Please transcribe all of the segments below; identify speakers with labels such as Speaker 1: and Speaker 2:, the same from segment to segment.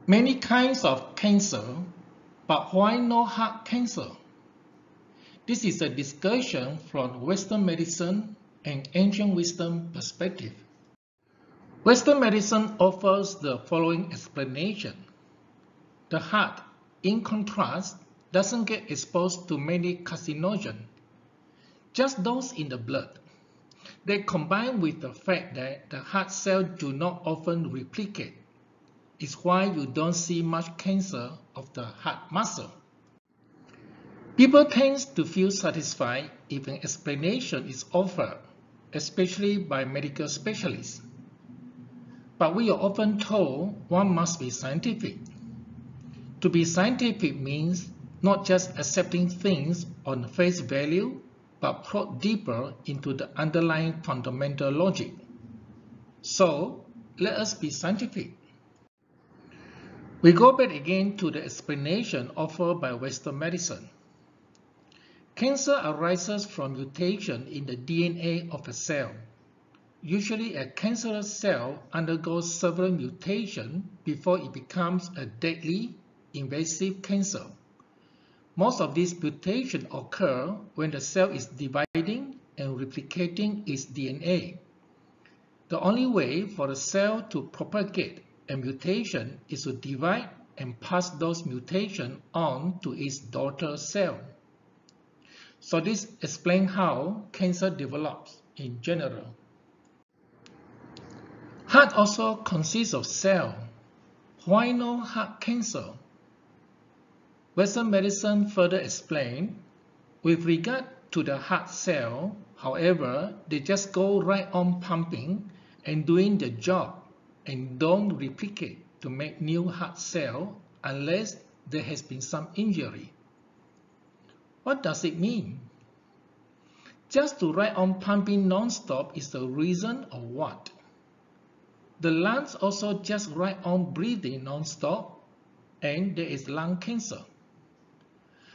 Speaker 1: Many kinds of cancer, but why no heart cancer? This is a discussion from Western medicine and ancient wisdom perspective. Western medicine offers the following explanation. The heart, in contrast, doesn't get exposed to many carcinogens, just those in the blood. They combine with the fact that the heart cells do not often replicate. It's why you don't see much cancer of the heart muscle. People tend to feel satisfied if an explanation is offered, especially by medical specialists. But we are often told one must be scientific. To be scientific means not just accepting things on face value, but probe deeper into the underlying fundamental logic. So, let us be scientific. We go back again to the explanation offered by Western medicine. Cancer arises from mutation in the DNA of a cell. Usually a cancerous cell undergoes several mutations before it becomes a deadly, invasive cancer. Most of these mutations occur when the cell is dividing and replicating its DNA. The only way for the cell to propagate a mutation is to divide and pass those mutations on to its daughter cell. So this explains how cancer develops in general. Heart also consists of cells. Why no heart cancer? Western medicine further explains, with regard to the heart cell, however, they just go right on pumping and doing the job and don't replicate to make new heart cells unless there has been some injury. What does it mean? Just to right on pumping non-stop is the reason or what? The lungs also just right on breathing non-stop and there is lung cancer.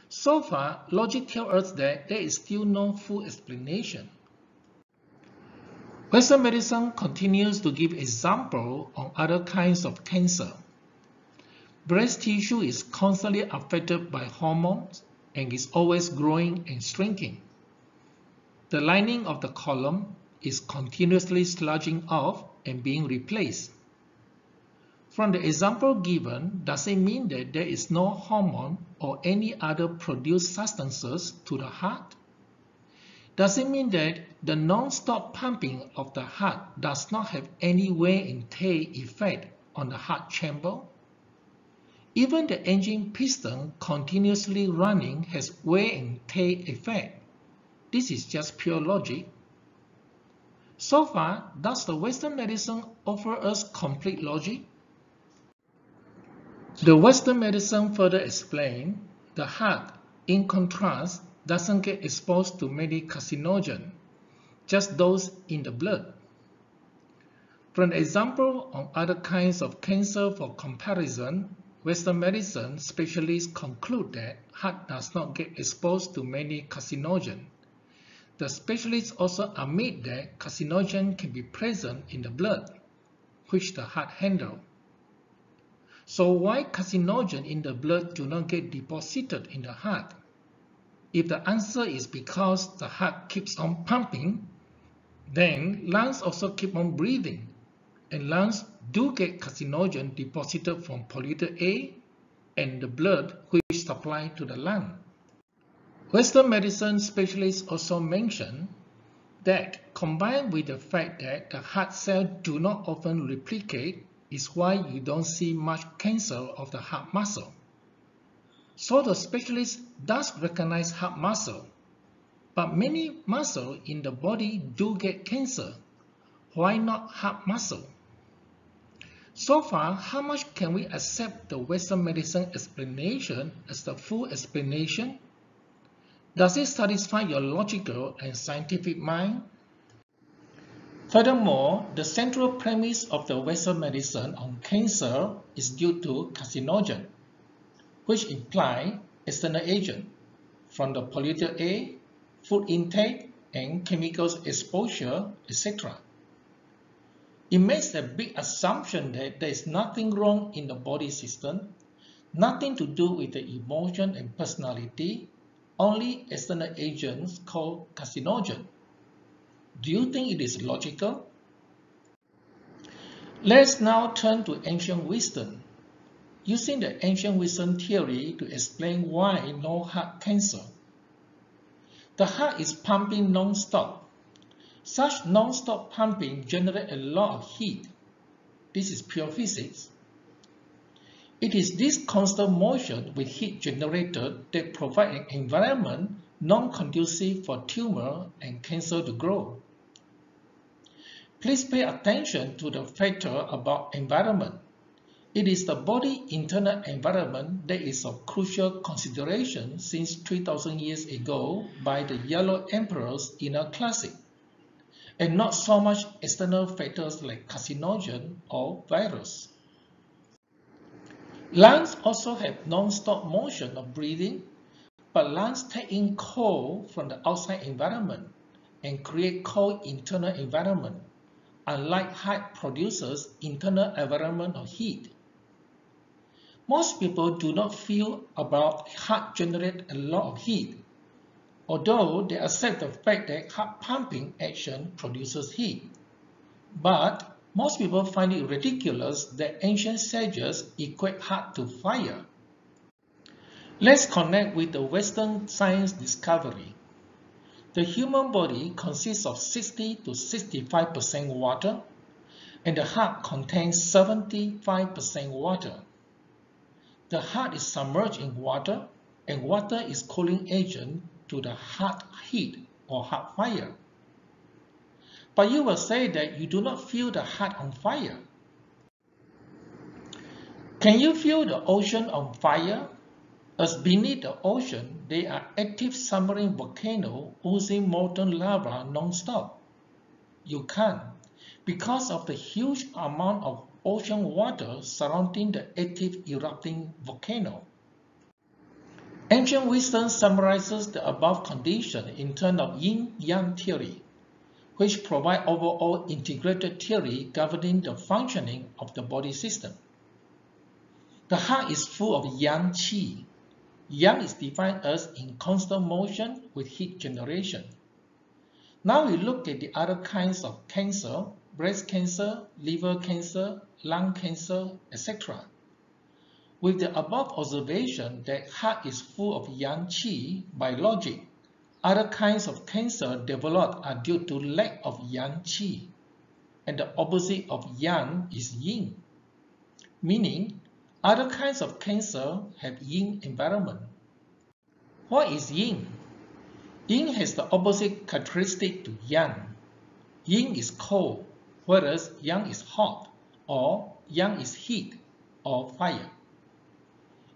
Speaker 1: So far, logic tells us that there is still no full explanation. Western medicine continues to give examples on other kinds of cancer. Breast tissue is constantly affected by hormones and is always growing and shrinking. The lining of the colon is continuously sludging off and being replaced. From the example given, does it mean that there is no hormone or any other produced substances to the heart? Does it mean that the non-stop pumping of the heart does not have any wear and tear effect on the heart chamber? Even the engine piston continuously running has wear and tear effect. This is just pure logic. So far, does the Western medicine offer us complete logic? The Western medicine further explains the heart, in contrast, doesn't get exposed to many carcinogens, just those in the blood. From the example on other kinds of cancer for comparison, Western medicine specialists conclude that heart does not get exposed to many carcinogens. The specialists also admit that carcinogens can be present in the blood, which the heart handles. So why carcinogens in the blood do not get deposited in the heart? If the answer is because the heart keeps on pumping, then lungs also keep on breathing, and lungs do get carcinogen deposited from polluted air and the blood which supply to the lung. Western medicine specialists also mention that combined with the fact that the heart cells do not often replicate is why you don't see much cancer of the heart muscle. So the specialist does recognize heart muscle, but many muscles in the body do get cancer. Why not heart muscle? So far, how much can we accept the Western medicine explanation as the full explanation? Does it satisfy your logical and scientific mind? Furthermore, the central premise of the Western medicine on cancer is due to carcinogen, which imply external agent from the polluted air, food intake, and chemicals exposure, etc. It makes a big assumption that there is nothing wrong in the body system, nothing to do with the emotion and personality, only external agents called carcinogen. Do you think it is logical? Let's now turn to ancient wisdom, using the ancient wisdom theory to explain why no heart cancer. The heart is pumping non-stop. Such non-stop pumping generates a lot of heat. This is pure physics. It is this constant motion with heat generated that provides an environment non-conducive for tumor and cancer to grow. Please pay attention to the factor about environment. It is the body's internal environment that is of crucial consideration since 3,000 years ago by the Yellow Emperor's inner classic, and not so much external factors like carcinogen or virus. Lungs also have non-stop motion of breathing, but lungs take in cold from the outside environment and create cold internal environment, unlike heart produces internal environment of heat. Most people do not feel about heart generate a lot of heat, although they accept the fact that heart pumping action produces heat. But most people find it ridiculous that ancient sages equate heart to fire. Let's connect with the Western science discovery. The human body consists of 60 to 65% water, and the heart contains 75% water. The heart is submerged in water, and water is cooling agent to the heart heat or heart fire. But you will say that you do not feel the heart on fire. Can you feel the ocean on fire? As beneath the ocean, there are active submarine volcanoes oozing molten lava non-stop. You can't, because of the huge amount of ocean water surrounding the active erupting volcano. Ancient wisdom summarizes the above condition in terms of yin-yang theory, which provide overall integrated theory governing the functioning of the body system. The heart is full of yang qi. Yang is defined as in constant motion with heat generation. Now we look at the other kinds of cancer: breast cancer, liver cancer, lung cancer, etc. With the above observation that heart is full of yang qi, by logic, other kinds of cancer developed are due to lack of yang qi, and the opposite of yang is yin, meaning other kinds of cancer have yin environment. What is yin? Yin has the opposite characteristic to yang. Yin is cold, whereas yang is hot, or yang is heat or fire.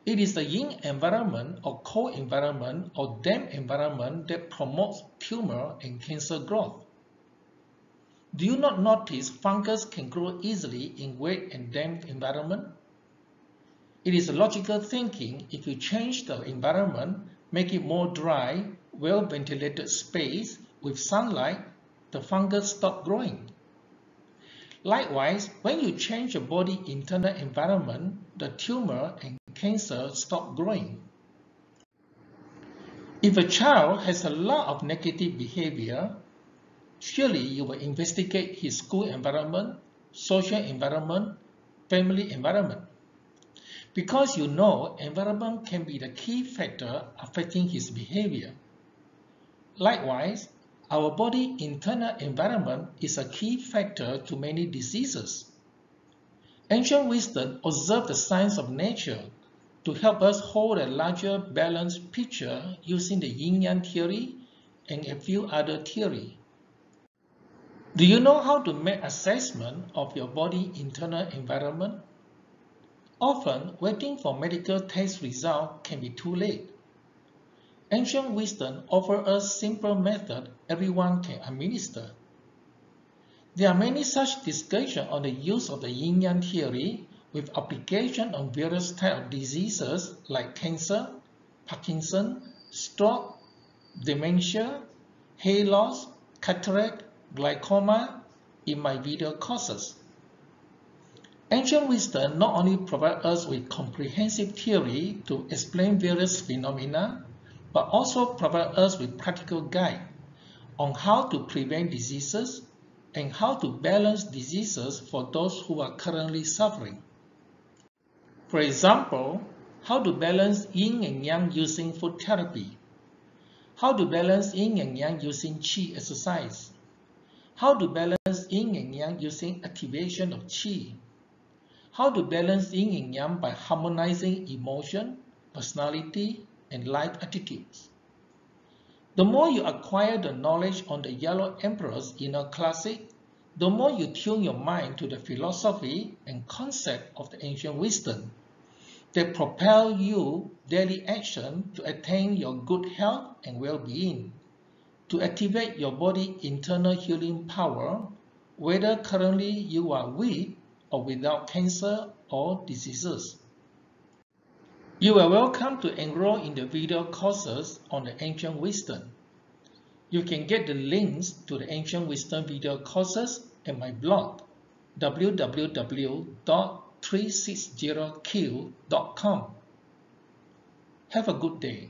Speaker 1: It is the yin environment or cold environment or damp environment that promotes tumor and cancer growth. Do you not notice fungus can grow easily in wet and damp environment? It is logical thinking. If you change the environment, make it more dry, well-ventilated space with sunlight, the fungus stop growing. Likewise, when you change your body internal environment, the tumor and cancer stop growing. If a child has a lot of negative behavior, surely you will investigate his school environment, social environment, family environment. Because you know environment can be the key factor affecting his behavior. Likewise, our body internal environment is a key factor to many diseases. Ancient wisdom observed the science of nature to help us hold a larger balanced picture using the yin-yang theory and a few other theories. Do you know how to make assessment of your body internal environment? Often, waiting for medical test results can be too late. Ancient wisdom offers us simple method everyone can administer. There are many such discussions on the use of the yin-yang theory with application on various types of diseases like cancer, Parkinson, stroke, dementia, hair loss, cataract, glaucoma in my video courses. Ancient wisdom not only provides us with comprehensive theory to explain various phenomena, but also provides us with practical guide on how to prevent diseases and how to balance diseases for those who are currently suffering. For example, how to balance yin and yang using food therapy, how to balance yin and yang using qi exercise, how to balance yin and yang using activation of qi, how to balance yin and yang by harmonizing emotion, personality, and life attitudes. The more you acquire the knowledge on the Yellow Emperor's inner classic, the more you tune your mind to the philosophy and concept of the ancient wisdom that propel you daily action to attain your good health and well-being, to activate your body's internal healing power, whether currently you are with or without cancer or diseases. You are welcome to enroll in the video courses on the ancient wisdom. You can get the links to the ancient wisdom video courses at my blog www.360q.com. Have a good day.